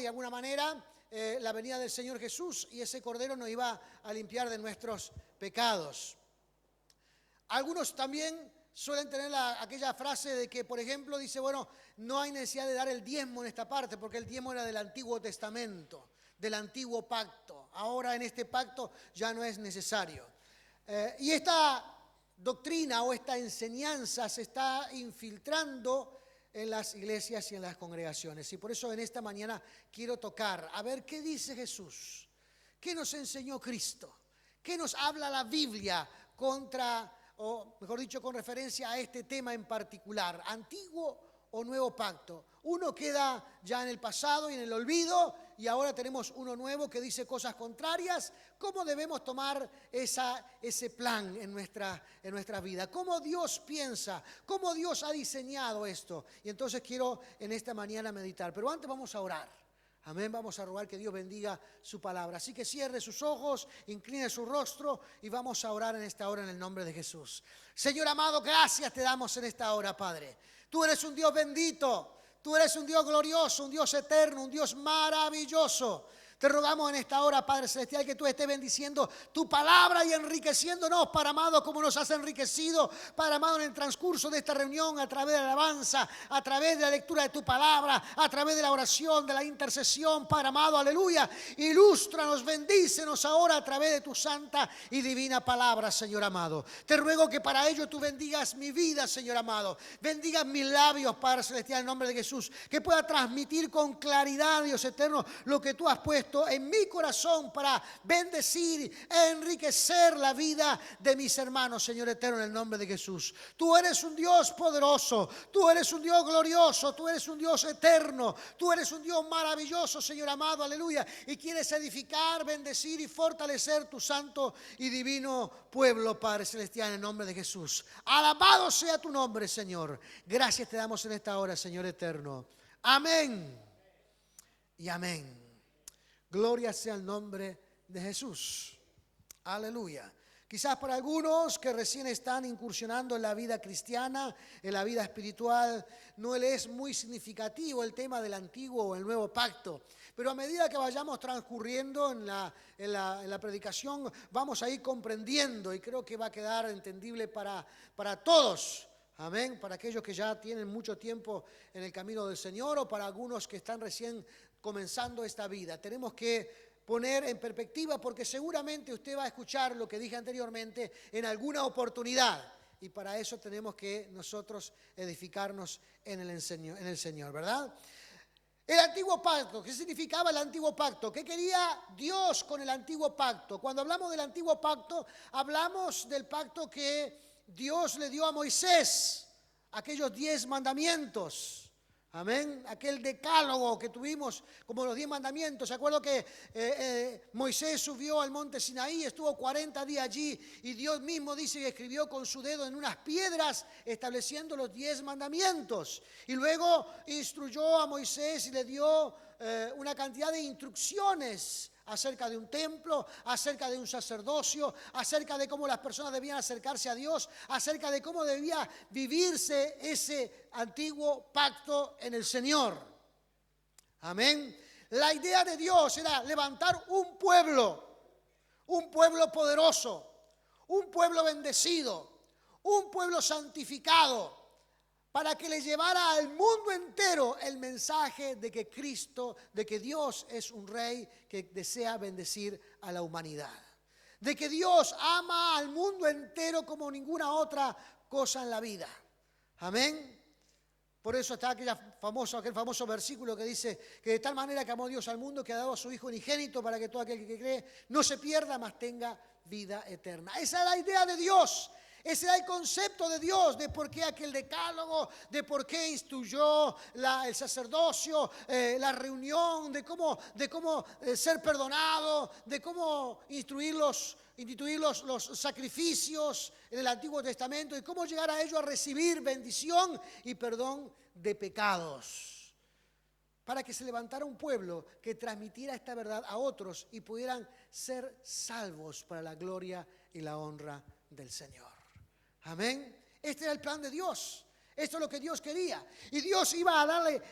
alguna manera la venida del Señor Jesús y ese Cordero nos iba a limpiar de nuestros pecados. Algunos también suelen tener aquella frase de que, por ejemplo, dice, bueno, no hay necesidad de dar el diezmo en esta parte porque el diezmo era del Antiguo Testamento, del Antiguo Pacto. Ahora en este pacto ya no es necesario. Y esta doctrina o esta enseñanza se está infiltrando en las iglesias y en las congregaciones. Y por eso en esta mañana quiero tocar, a ver qué dice Jesús, qué nos enseñó Cristo, qué nos habla la Biblia contra, o mejor dicho, con referencia a este tema en particular, antiguo o nuevo pacto. Uno queda ya en el pasado y en el olvido y ahora tenemos uno nuevo que dice cosas contrarias. ¿Cómo debemos tomar ese plan en nuestra vida? ¿Cómo Dios piensa? ¿Cómo Dios ha diseñado esto? Y entonces quiero en esta mañana meditar. Pero antes vamos a orar. Amén, vamos a rogar que Dios bendiga su palabra. Así que cierre sus ojos, incline su rostro y vamos a orar en esta hora en el nombre de Jesús. Señor amado, gracias te damos en esta hora, Padre. Tú eres un Dios bendito, tú eres un Dios glorioso, un Dios eterno, un Dios maravilloso. Te rogamos en esta hora, Padre Celestial, que tú estés bendiciendo tu palabra y enriqueciéndonos, Padre amado, como nos has enriquecido, Padre amado, en el transcurso de esta reunión, a través de la alabanza, a través de la lectura de tu palabra, a través de la oración, de la intercesión, Padre amado, aleluya. Ilústranos, bendícenos ahora a través de tu santa y divina palabra, Señor amado. Te ruego que para ello tú bendigas mi vida, Señor amado. Bendigas mis labios, Padre Celestial, en nombre de Jesús. Que pueda transmitir con claridad, Dios eterno, lo que tú has puesto en mi corazón para bendecir e enriquecer la vida de mis hermanos, Señor eterno, en el nombre de Jesús. Tú eres un Dios poderoso, tú eres un Dios glorioso, tú eres un Dios eterno, tú eres un Dios maravilloso, Señor amado, aleluya, y quieres edificar, bendecir y fortalecer tu santo y divino pueblo, Padre Celestial, en el nombre de Jesús. Alabado sea tu nombre, Señor. Gracias te damos en esta hora, Señor eterno. Amén y amén. Gloria sea el nombre de Jesús. Aleluya. Quizás para algunos que recién están incursionando en la vida cristiana, en la vida espiritual, no les es muy significativo el tema del antiguo o el nuevo pacto. Pero a medida que vayamos transcurriendo en la predicación, vamos a ir comprendiendo y creo que va a quedar entendible para todos. Amén. Para aquellos que ya tienen mucho tiempo en el camino del Señor o para algunos que están recién comenzando esta vida. Tenemos que poner en perspectiva porque seguramente usted va a escuchar lo que dije anteriormente en alguna oportunidad y para eso tenemos que nosotros edificarnos en el Señor, ¿verdad? El antiguo pacto, ¿qué significaba el antiguo pacto? ¿Qué quería Dios con el antiguo pacto? Cuando hablamos del antiguo pacto, hablamos del pacto que Dios le dio a Moisés, aquellos 10 mandamientos. Amén, aquel decálogo que tuvimos como los 10 mandamientos. ¿Se acuerdan que Moisés subió al monte Sinaí, estuvo 40 días allí y Dios mismo dice que escribió con su dedo en unas piedras estableciendo los 10 mandamientos? Y luego instruyó a Moisés y le dio una cantidad de instrucciones acerca de un templo, acerca de un sacerdocio, acerca de cómo las personas debían acercarse a Dios, acerca de cómo debía vivirse ese antiguo pacto en el Señor. Amén. La idea de Dios era levantar un pueblo poderoso, un pueblo bendecido, un pueblo santificado, para que le llevara al mundo entero el mensaje de que Cristo, de que Dios es un rey que desea bendecir a la humanidad. De que Dios ama al mundo entero como ninguna otra cosa en la vida. Amén. Por eso está aquel famoso versículo que dice que de tal manera que amó Dios al mundo que ha dado a su Hijo unigénito para que todo aquel que cree no se pierda, mas tenga vida eterna. Esa es la idea de Dios. Ese era el concepto de Dios, de por qué aquel decálogo, de por qué instruyó el sacerdocio, la reunión, de cómo ser perdonado, de cómo instituir los sacrificios en el Antiguo Testamento y cómo llegar a ello a recibir bendición y perdón de pecados. Para que se levantara un pueblo que transmitiera esta verdad a otros y pudieran ser salvos para la gloria y la honra del Señor. Amén. Este era el plan de Dios. Esto es lo que Dios quería. Y Dios iba a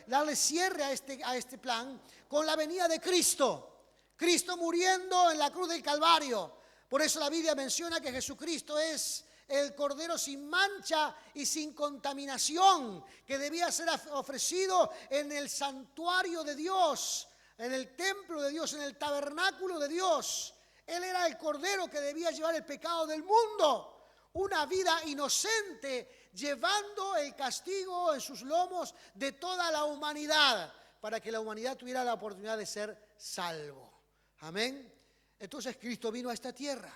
darle cierre a este plan con la venida de Cristo. Cristo muriendo en la cruz del Calvario. Por eso la Biblia menciona que Jesucristo es el Cordero sin mancha y sin contaminación, que debía ser ofrecido en el santuario de Dios, en el templo de Dios, en el tabernáculo de Dios. Él era el Cordero que debía llevar el pecado del mundo, una vida inocente, llevando el castigo en sus lomos de toda la humanidad, para que la humanidad tuviera la oportunidad de ser salvo. Amén. Entonces Cristo vino a esta tierra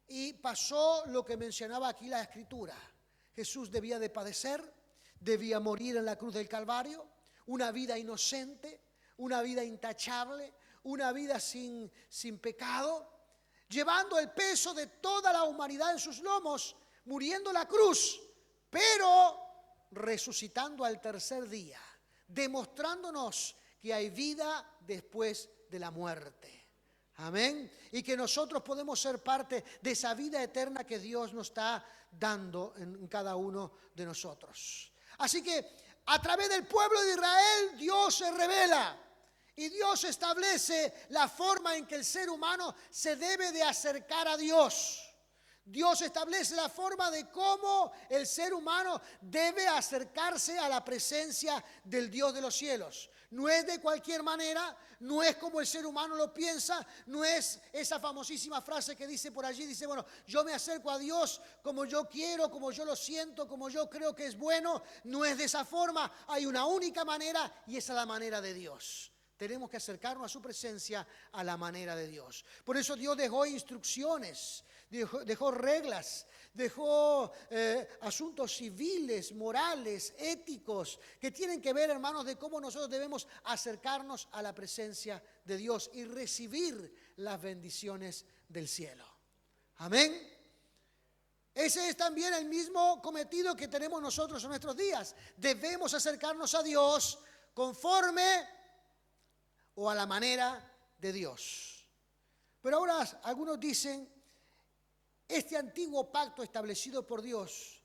y pasó lo que mencionaba aquí la Escritura. Jesús debía de padecer, debía morir en la cruz del Calvario, una vida inocente, una vida intachable, una vida sin pecado, llevando el peso de toda la humanidad en sus lomos, muriendo en la cruz, pero resucitando al tercer día, demostrándonos que hay vida después de la muerte. Amén. Y que nosotros podemos ser parte de esa vida eterna que Dios nos está dando en cada uno de nosotros. Así que a través del pueblo de Israel Dios se revela y Dios establece la forma en que el ser humano se debe de acercar a Dios. Dios establece la forma de cómo el ser humano debe acercarse a la presencia del Dios de los cielos. No es de cualquier manera, no es como el ser humano lo piensa, no es esa famosísima frase que dice por allí, dice, bueno, yo me acerco a Dios como yo quiero, como yo lo siento, como yo creo que es bueno. No es de esa forma, hay una única manera y esa es la manera de Dios. Tenemos que acercarnos a su presencia a la manera de Dios. Por eso Dios dejó instrucciones, dejó reglas, dejó asuntos civiles, morales, éticos, que tienen que ver, hermanos, de cómo nosotros debemos acercarnos a la presencia de Dios y recibir las bendiciones del cielo. Amén. Ese es también el mismo cometido que tenemos nosotros en nuestros días. Debemos acercarnos a Dios conforme o a la manera de Dios. Pero ahora algunos dicen, este antiguo pacto establecido por Dios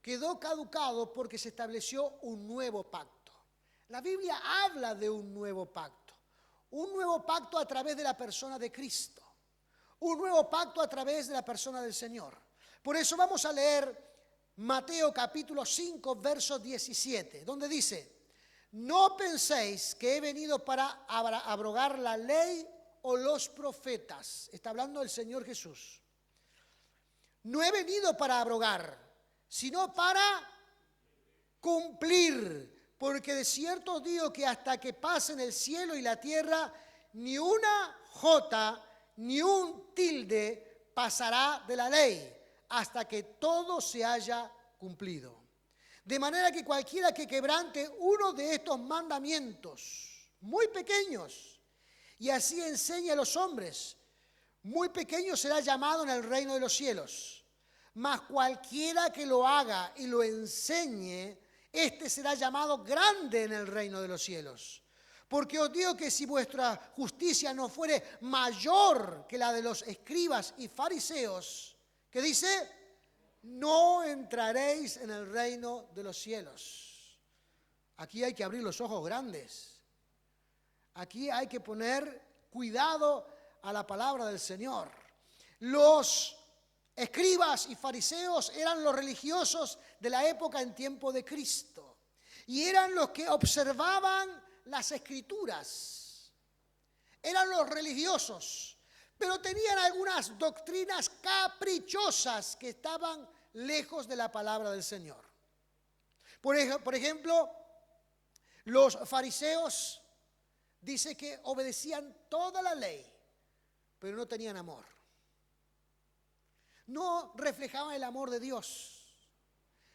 quedó caducado porque se estableció un nuevo pacto. La Biblia habla de un nuevo pacto a través de la persona de Cristo, un nuevo pacto a través de la persona del Señor. Por eso vamos a leer Mateo capítulo 5, verso 17, donde dice, no penséis que he venido para abrogar la ley o los profetas. Está hablando el Señor Jesús. No he venido para abrogar, sino para cumplir. Porque de cierto os digo que hasta que pasen el cielo y la tierra, ni una jota, ni un tilde pasará de la ley, hasta que todo se haya cumplido. De manera que cualquiera que quebrante uno de estos mandamientos, muy pequeños, y así enseñe a los hombres, muy pequeño será llamado en el reino de los cielos. Mas cualquiera que lo haga y lo enseñe, este será llamado grande en el reino de los cielos. Porque os digo que si vuestra justicia no fuere mayor que la de los escribas y fariseos, ¿qué dice? No entraréis en el reino de los cielos. Aquí hay que abrir los ojos grandes. Aquí hay que poner cuidado a la palabra del Señor. Los escribas y fariseos eran los religiosos de la época en tiempo de Cristo. Y eran los que observaban las escrituras. Eran los religiosos. Pero tenían algunas doctrinas caprichosas que estaban lejos de la palabra del Señor. Por ejemplo, los fariseos dice que obedecían toda la ley, pero no tenían amor. No reflejaban el amor de Dios.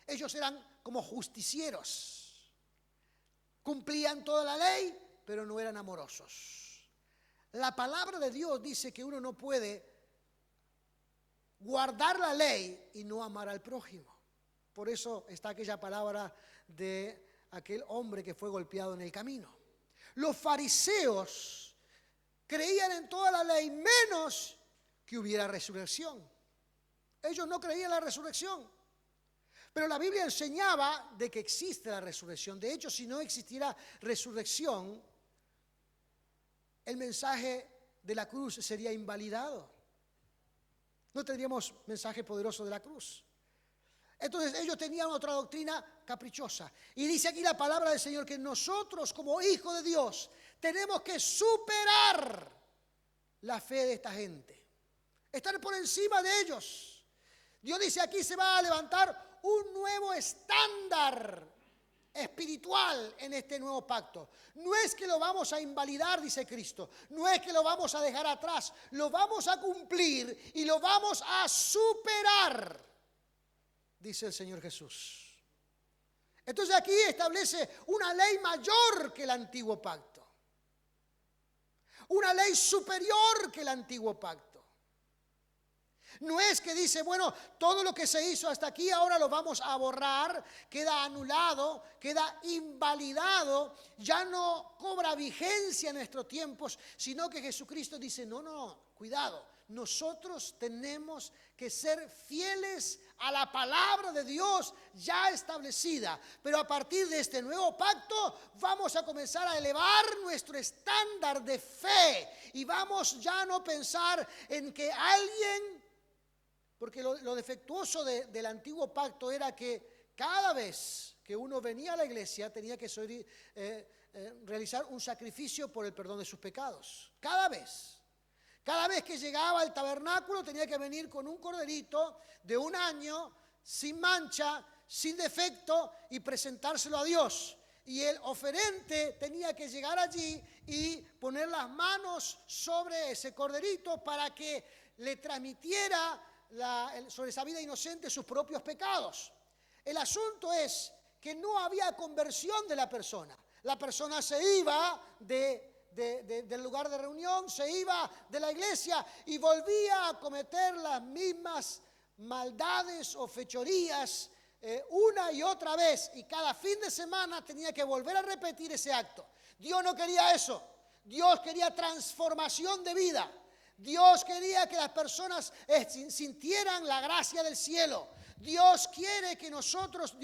Ellos eran como justicieros. Cumplían toda la ley, pero no eran amorosos. La palabra de Dios dice que uno no puede guardar la ley y no amar al prójimo. Por eso está aquella palabra de aquel hombre que fue golpeado en el camino. Los fariseos creían en toda la ley menos que hubiera resurrección. Ellos no creían en la resurrección. Pero la Biblia enseñaba de que existe la resurrección. De hecho, si no existiera resurrección, el mensaje de la cruz sería invalidado. No tendríamos mensaje poderoso de la cruz. Entonces ellos tenían otra doctrina caprichosa. Y dice aquí la palabra del Señor que nosotros como hijos de Dios tenemos que superar la fe de esta gente. Estar por encima de ellos. Dios dice aquí se va a levantar un nuevo estándar espiritual en este nuevo pacto. No es que lo vamos a invalidar, dice Cristo. No es que lo vamos a dejar atrás. Lo vamos a cumplir y lo vamos a superar, dice el Señor Jesús. Entonces aquí establece una ley mayor que el antiguo pacto. Una ley superior que el antiguo pacto. No es que dice, bueno, todo lo que se hizo hasta aquí ahora lo vamos a borrar, queda anulado, queda invalidado, ya no cobra vigencia en nuestros tiempos, sino que Jesucristo dice, no, cuidado, nosotros tenemos que ser fieles a la palabra de Dios ya establecida, pero a partir de este nuevo pacto vamos a comenzar a elevar nuestro estándar de fe y vamos ya no pensar en que alguien... Porque lo defectuoso del antiguo pacto era que cada vez que uno venía a la iglesia tenía que realizar un sacrificio por el perdón de sus pecados. Cada vez. Cada vez que llegaba al tabernáculo tenía que venir con un corderito de 1 año, sin mancha, sin defecto y presentárselo a Dios. Y el oferente tenía que llegar allí y poner las manos sobre ese corderito para que le transmitiera sobre esa vida inocente sus propios pecados. El asunto es que no había conversión de la persona. La persona se iba del lugar de reunión, se iba de la iglesia y volvía a cometer las mismas maldades o fechorías una y otra vez. Y cada fin de semana tenía que volver a repetir ese acto. Dios no quería eso. Dios quería transformación de vida. Dios quería que las personas sintieran la gracia del cielo. Dios quiere que nosotros,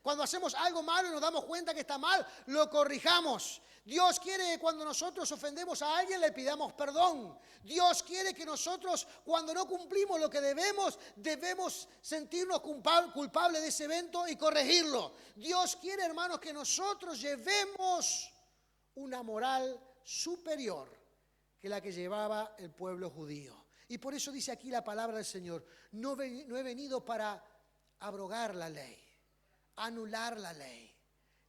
cuando hacemos algo malo y nos damos cuenta que está mal, lo corrijamos. Dios quiere que cuando nosotros ofendemos a alguien le pidamos perdón. Dios quiere que nosotros, cuando no cumplimos lo que debemos sentirnos culpables de ese evento y corregirlo. Dios quiere, hermanos, que nosotros llevemos una moral superior que la que llevaba el pueblo judío. Y por eso dice aquí la palabra del Señor, no he venido para abrogar la ley, anular la ley,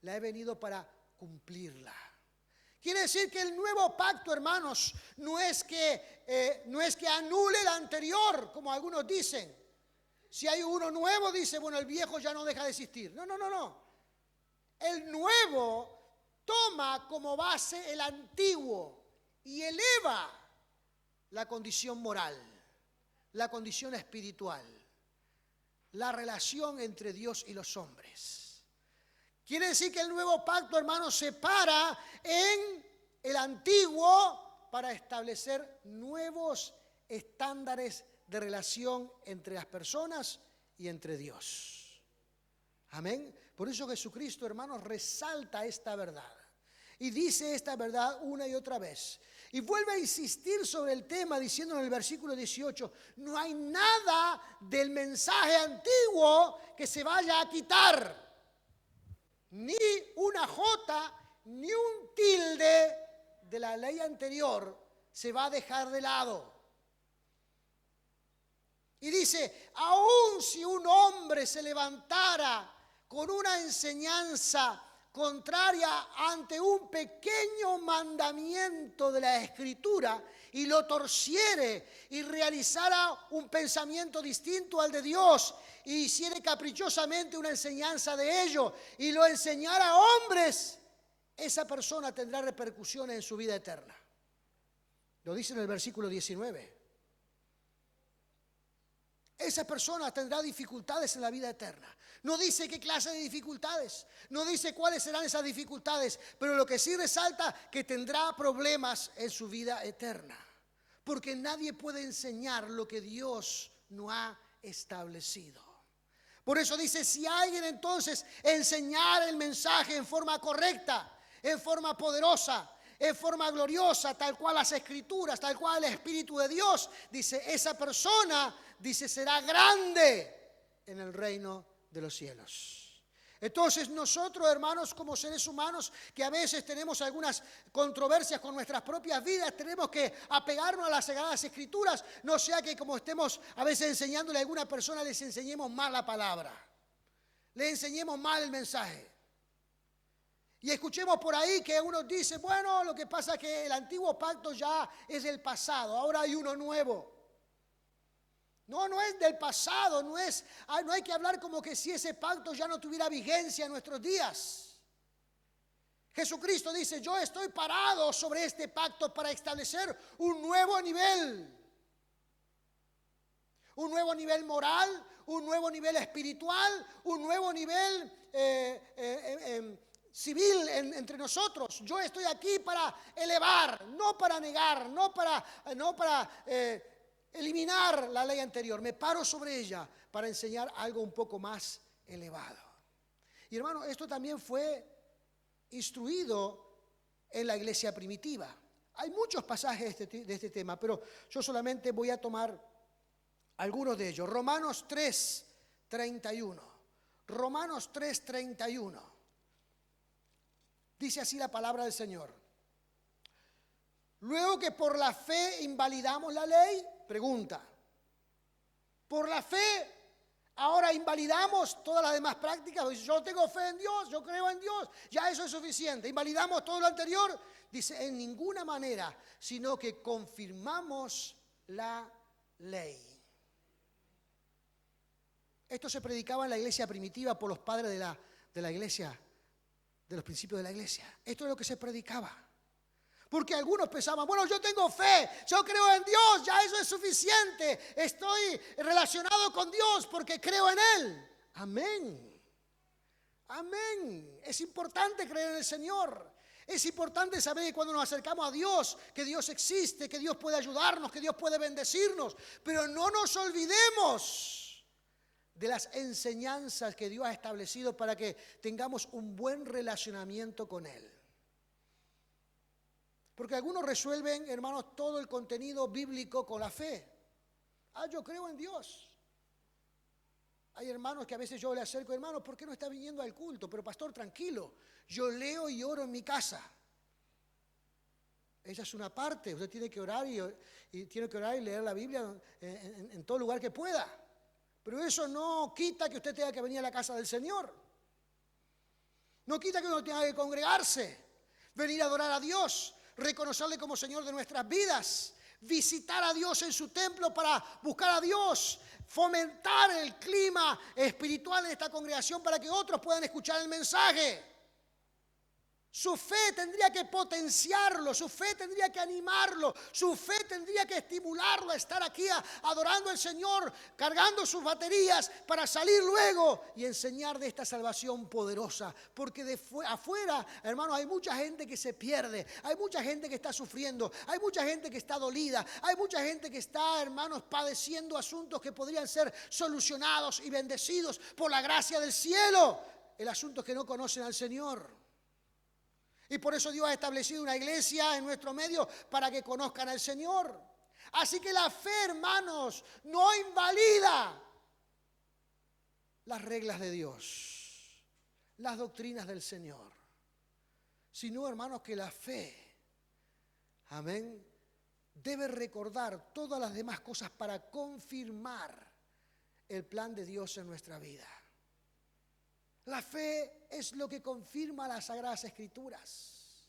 la he venido para cumplirla. Quiere decir que el nuevo pacto, hermanos, no es que anule el anterior, como algunos dicen. Si hay uno nuevo, dice, bueno, el viejo ya no deja de existir. No. El nuevo toma como base el antiguo y eleva la condición moral, la condición espiritual, la relación entre Dios y los hombres. Quiere decir que el nuevo pacto, hermanos, se para en el antiguo para establecer nuevos estándares de relación entre las personas y entre Dios. Amén. Por eso Jesucristo, hermanos, resalta esta verdad. Y dice esta verdad una y otra vez. Y vuelve a insistir sobre el tema diciendo en el versículo 18, no hay nada del mensaje antiguo que se vaya a quitar. Ni una jota, ni un tilde de la ley anterior se va a dejar de lado. Y dice, aun si un hombre se levantara con una enseñanza contraria ante un pequeño mandamiento de la Escritura y lo torciere y realizara un pensamiento distinto al de Dios y hiciere caprichosamente una enseñanza de ello y lo enseñara a hombres, esa persona tendrá repercusiones en su vida eterna. Lo dice en el versículo 19. Esa persona tendrá dificultades en la vida eterna. No dice qué clase de dificultades, no dice cuáles serán esas dificultades, pero lo que sí resalta que tendrá problemas en su vida eterna. Porque nadie puede enseñar lo que Dios no ha establecido. Por eso dice, si alguien entonces enseñara el mensaje en forma correcta, en forma poderosa, en forma gloriosa, tal cual las Escrituras, tal cual el Espíritu de Dios, dice, esa persona, dice, será grande en el reino de los cielos. Entonces nosotros, hermanos, como seres humanos, que a veces tenemos algunas controversias con nuestras propias vidas, tenemos que apegarnos a las Sagradas Escrituras, no sea que como estemos a veces enseñándole a alguna persona, les enseñemos mal la palabra, le enseñemos mal el mensaje. Y escuchemos por ahí que uno dice, bueno, lo que pasa es que el antiguo pacto ya es del pasado, ahora hay uno nuevo. No, no es del pasado, no hay que hablar como que si ese pacto ya no tuviera vigencia en nuestros días. Jesucristo dice, yo estoy parado sobre este pacto para establecer un nuevo nivel. Un nuevo nivel moral, un nuevo nivel espiritual, un nuevo nivel civil entre nosotros. Yo estoy aquí para elevar, no para negar, no para eliminar la ley anterior. Me paro sobre ella para enseñar algo un poco más elevado. Y hermano, esto también fue instruido en la iglesia primitiva. Hay muchos pasajes de este tema, pero yo solamente voy a tomar algunos de ellos. Romanos 3:31. Romanos 3:31. Dice así la palabra del Señor. Luego que por la fe invalidamos la ley, pregunta, por la fe ahora invalidamos todas las demás prácticas. Yo tengo fe en Dios, yo creo en Dios, ya eso es suficiente. Invalidamos todo lo anterior. Dice, en ninguna manera, sino que confirmamos la ley. Esto se predicaba en la iglesia primitiva por los padres de la iglesia, de los principios de la iglesia. Esto es lo que se predicaba. Porque algunos pensaban, bueno, yo tengo fe, yo creo en Dios, ya eso es suficiente. Estoy relacionado con Dios porque creo en Él. Amén. Amén. Es importante creer en el Señor. Es importante saber que cuando nos acercamos a Dios, que Dios existe, que Dios puede ayudarnos, que Dios puede bendecirnos. Pero no nos olvidemos de las enseñanzas que Dios ha establecido para que tengamos un buen relacionamiento con Él. Porque algunos resuelven, hermanos, todo el contenido bíblico con la fe. Yo creo en Dios. Hay hermanos que a veces yo le acerco, hermano, ¿por qué no está viniendo al culto? Pero pastor, tranquilo, yo leo y oro en mi casa. Esa es una parte, usted tiene que orar y tiene que orar y leer la Biblia en todo lugar que pueda. Pero eso no quita que usted tenga que venir a la casa del Señor. No quita que uno tenga que congregarse, venir a adorar a Dios, reconocerle como Señor de nuestras vidas, visitar a Dios en su templo para buscar a Dios, fomentar el clima espiritual en esta congregación para que otros puedan escuchar el mensaje. Su fe tendría que potenciarlo, su fe tendría que animarlo, su fe tendría que estimularlo a estar aquí adorando al Señor, cargando sus baterías para salir luego y enseñar de esta salvación poderosa. Porque de afuera, hermanos, hay mucha gente que se pierde, hay mucha gente que está sufriendo, hay mucha gente que está dolida, hay mucha gente que está, hermanos, padeciendo asuntos que podrían ser solucionados y bendecidos por la gracia del cielo. El asunto es que no conocen al Señor. Y por eso Dios ha establecido una iglesia en nuestro medio para que conozcan al Señor. Así que la fe, hermanos, no invalida las reglas de Dios, las doctrinas del Señor, sino, hermanos, que la fe, amén, debe recordar todas las demás cosas para confirmar el plan de Dios en nuestra vida. La fe es lo que confirma las Sagradas Escrituras.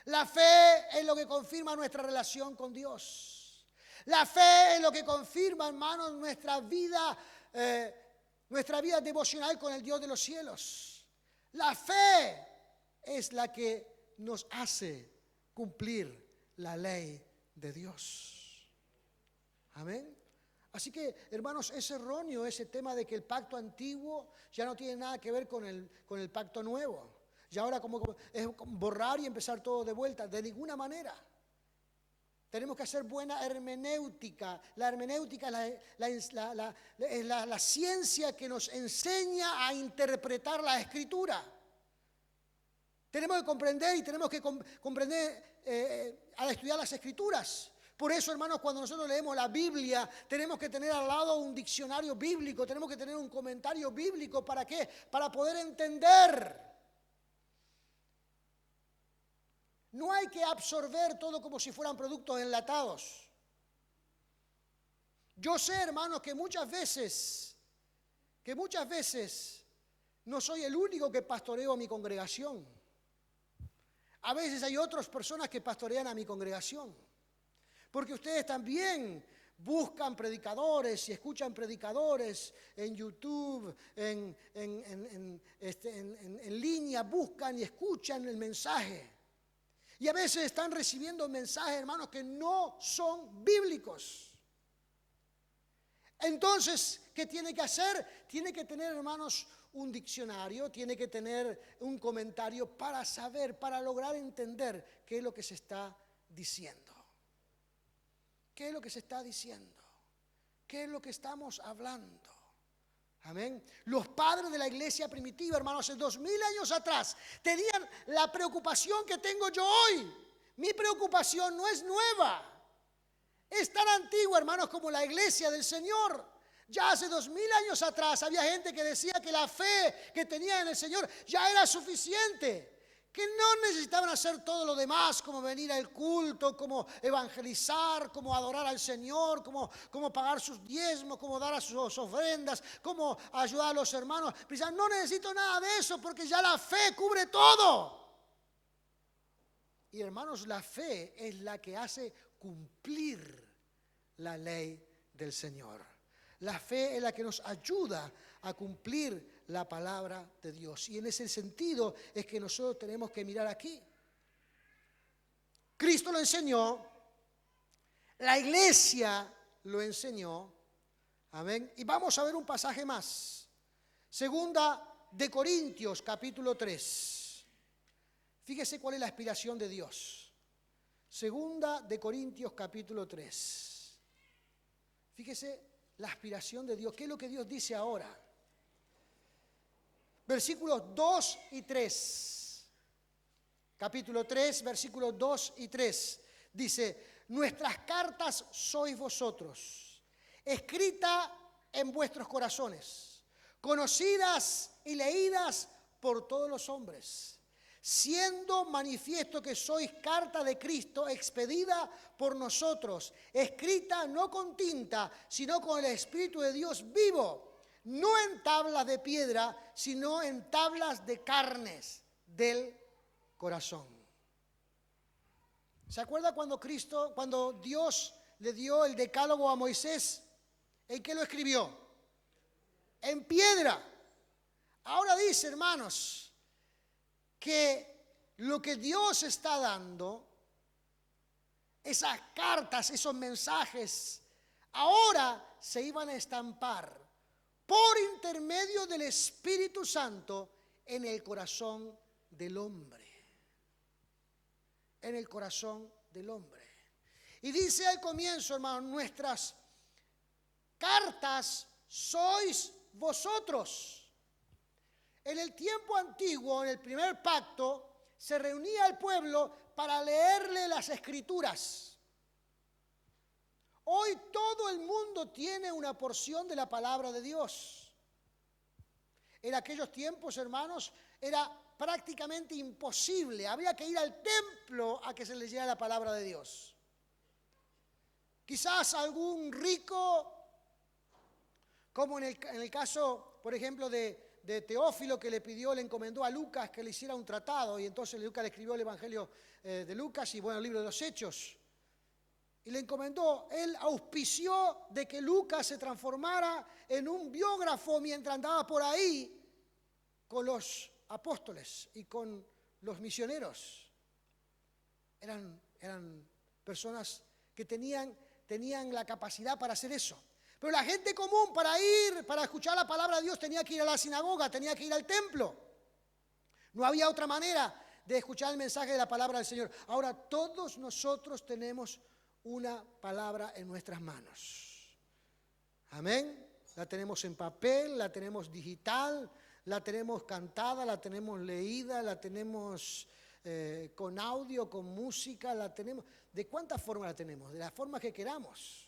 La fe es lo que confirma nuestra relación con Dios. La fe es lo que confirma, hermanos, nuestra vida devocional con el Dios de los cielos. La fe es la que nos hace cumplir la ley de Dios. Amén. Así que, hermanos, es erróneo ese tema de que el pacto antiguo ya no tiene nada que ver con el pacto nuevo. Y ahora como es borrar y empezar todo de vuelta. De ninguna manera. Tenemos que hacer buena hermenéutica. La hermenéutica es la ciencia que nos enseña a interpretar la Escritura. Tenemos que comprender y tenemos que comprender al estudiar las Escrituras. Por eso, hermanos, cuando nosotros leemos la Biblia, tenemos que tener al lado un diccionario bíblico, tenemos que tener un comentario bíblico. ¿Para qué? Para poder entender. No hay que absorber todo como si fueran productos enlatados. Yo sé, hermanos, que muchas veces no soy el único que pastoreo a mi congregación. A veces hay otras personas que pastorean a mi congregación. Porque ustedes también buscan predicadores y escuchan predicadores en YouTube, en línea, buscan y escuchan el mensaje. Y a veces están recibiendo mensajes, hermanos, que no son bíblicos. Entonces, ¿qué tiene que hacer? Tiene que tener, hermanos, un diccionario, tiene que tener un comentario para saber, para lograr entender qué es lo que se está diciendo. ¿Qué es lo que se está diciendo? ¿Qué es lo que estamos hablando? Amén. Los padres de la iglesia primitiva, hermanos, hace 2000 años atrás, tenían la preocupación que tengo yo hoy. Mi preocupación no es nueva. Es tan antigua, hermanos, como la iglesia del Señor. Ya hace 2000 años atrás había gente que decía que la fe que tenía en el Señor ya era suficiente. Que no necesitaban hacer todo lo demás, como venir al culto, como evangelizar, como adorar al Señor, como pagar sus diezmos, como dar a sus ofrendas, como ayudar a los hermanos. Pensaban, no necesito nada de eso porque ya la fe cubre todo. Y hermanos, la fe es la que hace cumplir la ley del Señor. La fe es la que nos ayuda a cumplir la palabra de Dios. Y en ese sentido es que nosotros tenemos que mirar aquí. Cristo lo enseñó, la iglesia lo enseñó. Amén. Y vamos a ver un pasaje más. Segunda de Corintios, capítulo 3. Fíjese cuál es la aspiración de Dios. Segunda de Corintios, capítulo 3. Fíjese la aspiración de Dios. ¿Qué es lo que Dios dice ahora? Versículos 2 y 3. Capítulo 3, versículos 2 y 3. Dice, nuestras cartas sois vosotros, escrita en vuestros corazones, conocidas y leídas por todos los hombres, siendo manifiesto que sois carta de Cristo expedida por nosotros, escrita no con tinta, sino con el Espíritu de Dios vivo, no en tablas de piedra, sino en tablas de carnes del corazón. ¿Se acuerda cuando Dios le dio el decálogo a Moisés? ¿En qué lo escribió? En piedra. Ahora dice, hermanos, que lo que Dios está dando, esas cartas, esos mensajes, ahora se iban a estampar por intermedio del Espíritu Santo en el corazón del hombre. En el corazón del hombre. Y dice al comienzo, hermano, nuestras cartas sois vosotros. En el tiempo antiguo, en el primer pacto, se reunía el pueblo para leerle las Escrituras. Hoy todo el mundo tiene una porción de la palabra de Dios. En aquellos tiempos, hermanos, era prácticamente imposible. Había que ir al templo a que se leyera la palabra de Dios. Quizás algún rico, como en el caso, por ejemplo, de Teófilo, que le encomendó a Lucas que le hiciera un tratado, y entonces Lucas le escribió el Evangelio de Lucas y, bueno, el libro de los Hechos. Y le encomendó, él auspició de que Lucas se transformara en un biógrafo mientras andaba por ahí con los apóstoles y con los misioneros. Eran personas que tenían la capacidad para hacer eso. Pero la gente común, para escuchar la palabra de Dios, tenía que ir a la sinagoga, tenía que ir al templo. No había otra manera de escuchar el mensaje de la palabra del Señor. Ahora, todos nosotros tenemos una palabra en nuestras manos. Amén. La tenemos en papel, la tenemos digital, la tenemos cantada, la tenemos leída, la tenemos con audio, con música, la tenemos. ¿De cuántas formas la tenemos? De las formas que queramos.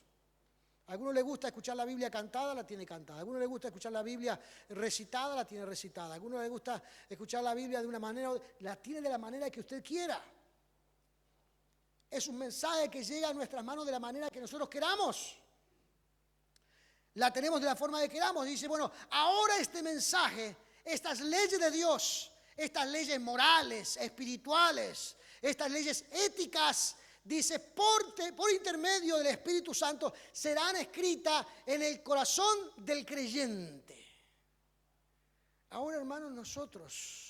A algunos les gusta escuchar la Biblia cantada, la tiene cantada. A algunos les gusta escuchar la Biblia recitada, la tiene recitada. A algunos les gusta escuchar la Biblia de una manera, la tiene de la manera que usted quiera. Es un mensaje que llega a nuestras manos de la manera que nosotros queramos. La tenemos de la forma que queramos. Dice, bueno, ahora este mensaje, estas leyes de Dios, estas leyes morales, espirituales, estas leyes éticas, dice, por intermedio del Espíritu Santo, serán escritas en el corazón del creyente. Ahora, hermanos, nosotros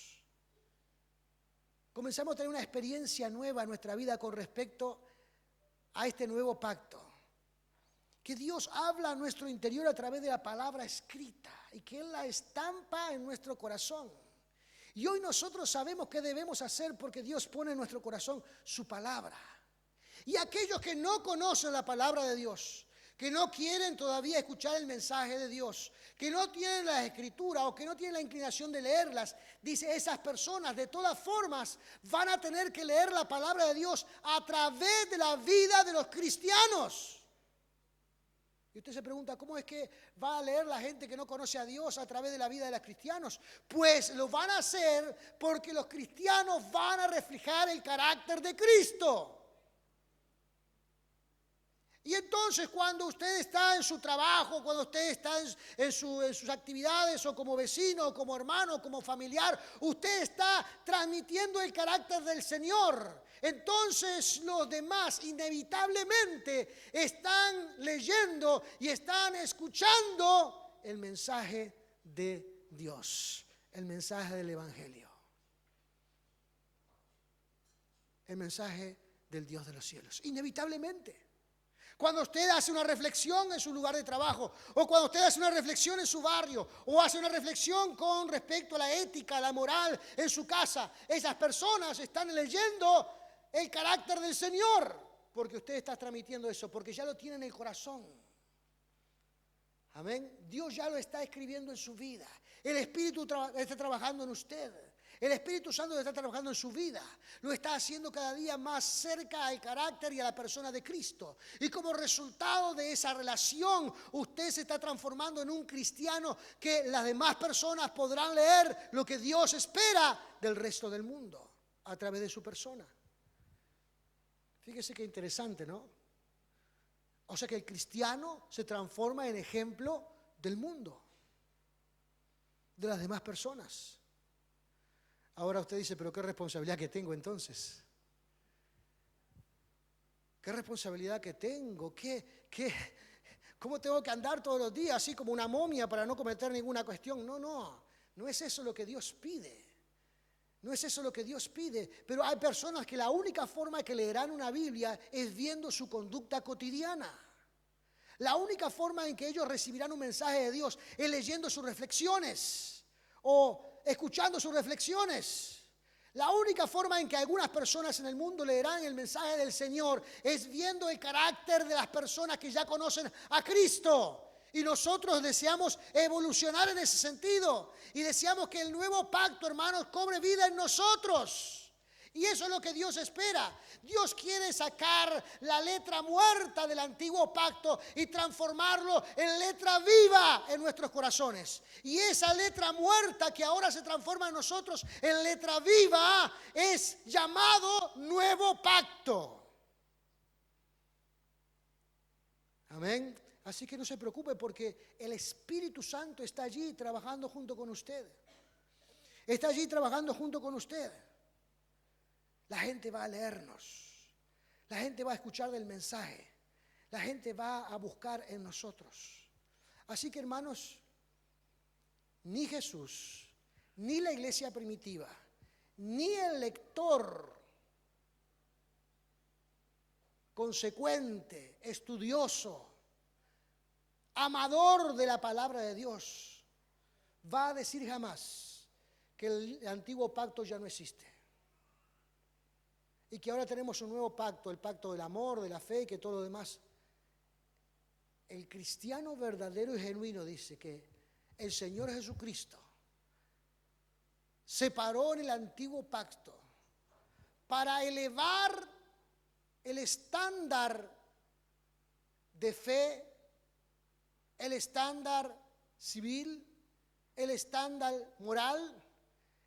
comenzamos a tener una experiencia nueva en nuestra vida con respecto a este nuevo pacto. Que Dios habla a nuestro interior a través de la palabra escrita y que Él la estampa en nuestro corazón. Y hoy nosotros sabemos qué debemos hacer porque Dios pone en nuestro corazón su palabra. Y aquellos que no conocen la palabra de Dios, que no quieren todavía escuchar el mensaje de Dios, que no tienen las escrituras o que no tienen la inclinación de leerlas, dice, esas personas de todas formas van a tener que leer la palabra de Dios a través de la vida de los cristianos. Y usted se pregunta, ¿cómo es que va a leer la gente que no conoce a Dios a través de la vida de los cristianos? Pues lo van a hacer porque los cristianos van a reflejar el carácter de Cristo. Y entonces cuando usted está en su trabajo, cuando usted está en sus actividades o como vecino, o como hermano, o como familiar, usted está transmitiendo el carácter del Señor. Entonces los demás inevitablemente están leyendo y están escuchando el mensaje de Dios, el mensaje del Evangelio, el mensaje del Dios de los cielos, inevitablemente. Cuando usted hace una reflexión en su lugar de trabajo, o cuando usted hace una reflexión en su barrio, o hace una reflexión con respecto a la ética, a la moral en su casa, esas personas están leyendo el carácter del Señor, porque usted está transmitiendo eso, porque ya lo tiene en el corazón. Amén. Dios ya lo está escribiendo en su vida. El Espíritu está trabajando en usted. El Espíritu Santo está trabajando en su vida. Lo está haciendo cada día más cerca al carácter y a la persona de Cristo. Y como resultado de esa relación, usted se está transformando en un cristiano que las demás personas podrán leer lo que Dios espera del resto del mundo a través de su persona. Fíjese qué interesante, ¿no? O sea que el cristiano se transforma en ejemplo del mundo, de las demás personas. Ahora usted dice, pero ¿qué responsabilidad que tengo entonces? ¿Qué responsabilidad que tengo? ¿Cómo tengo que andar todos los días así como una momia para no cometer ninguna cuestión? No es eso lo que Dios pide. No es eso lo que Dios pide. Pero hay personas que la única forma que leerán una Biblia es viendo su conducta cotidiana. La única forma en que ellos recibirán un mensaje de Dios es leyendo sus reflexiones o escuchando sus reflexiones. La única forma en que algunas personas en el mundo leerán el mensaje del Señor es viendo el carácter de las personas que ya conocen a Cristo. Y nosotros deseamos evolucionar en ese sentido. Y deseamos que el nuevo pacto, hermanos, cobre vida en nosotros. Y eso es lo que Dios espera. Dios quiere sacar la letra muerta del antiguo pacto y transformarlo en letra viva en nuestros corazones. Y esa letra muerta que ahora se transforma en nosotros en letra viva es llamado nuevo pacto. Amén. Así que no se preocupe porque el Espíritu Santo está allí trabajando junto con usted. Está allí trabajando junto con usted. La gente va a leernos, la gente va a escuchar del mensaje, la gente va a buscar en nosotros. Así que, hermanos, ni Jesús, ni la iglesia primitiva, ni el lector consecuente, estudioso, amador de la palabra de Dios, va a decir jamás que el antiguo pacto ya no existe. y que ahora tenemos un nuevo pacto, el pacto del amor, de la fe y que todo lo demás. El cristiano verdadero y genuino dice que el Señor Jesucristo se paró en el antiguo pacto para elevar el estándar de fe, el estándar civil, el estándar moral,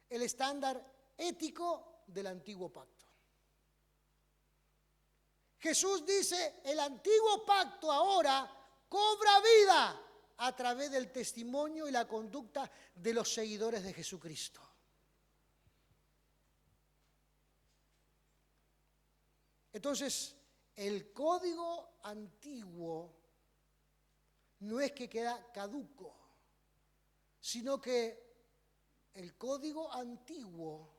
el estándar ético del antiguo pacto. Jesús dice, el antiguo pacto ahora cobra vida a través del testimonio y la conducta de los seguidores de Jesucristo. Entonces, el código antiguo no es que queda caduco, sino que el código antiguo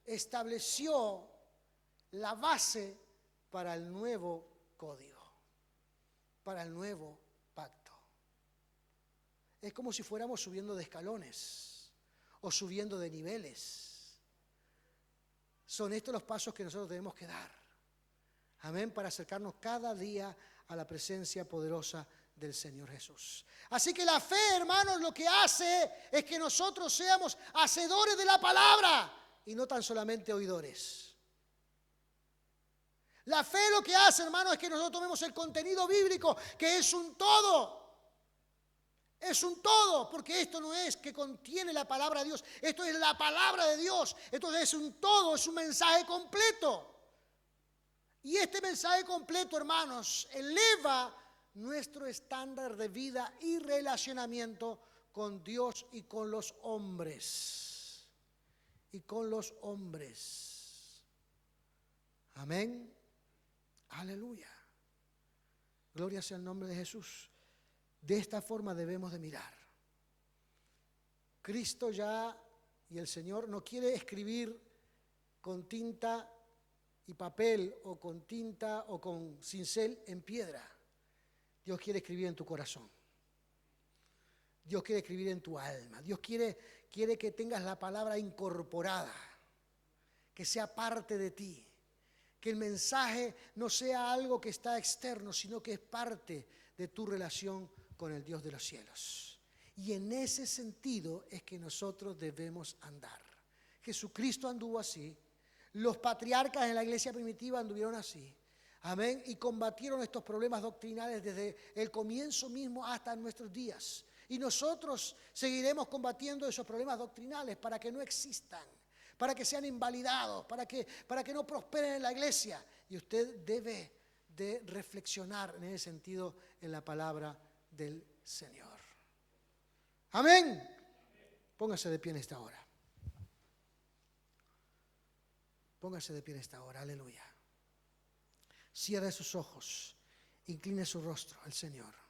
estableció la base para el nuevo código, para el nuevo pacto. Es como si fuéramos subiendo de escalones o subiendo de niveles. Son estos los pasos que nosotros tenemos que dar. Amén, para acercarnos cada día a la presencia poderosa del Señor Jesús. Así que la fe, hermanos, lo que hace es que nosotros seamos hacedores de la palabra y no tan solamente oidores. La fe lo que hace, hermanos, es que nosotros tomemos el contenido bíblico, que es un todo. Es un todo, porque esto no es que contiene la palabra de Dios, esto es la palabra de Dios. Entonces es un todo, es un mensaje completo. Y este mensaje completo, hermanos, eleva nuestro estándar de vida y relacionamiento con Dios y con los hombres. Y con los hombres. Amén. Aleluya. Gloria sea el nombre de Jesús. De esta forma debemos de mirar. Cristo ya y el Señor no quiere escribir con tinta y papel o con tinta o con cincel en piedra. Dios quiere escribir en tu corazón. Dios quiere escribir en tu alma. Dios quiere que tengas la palabra incorporada, que sea parte de ti. Que el mensaje no sea algo que está externo, sino que es parte de tu relación con el Dios de los cielos. Y en ese sentido es que nosotros debemos andar. Jesucristo anduvo así. Los patriarcas en la iglesia primitiva anduvieron así. Amén. Y combatieron estos problemas doctrinales desde el comienzo mismo hasta nuestros días. Y nosotros seguiremos combatiendo esos problemas doctrinales para que no existan, para que sean invalidados, para que no prosperen en la iglesia. Y usted debe de reflexionar en ese sentido en la palabra del Señor. Amén. Póngase de pie en esta hora. Póngase de pie en esta hora. Aleluya. Cierre sus ojos. Incline su rostro al Señor.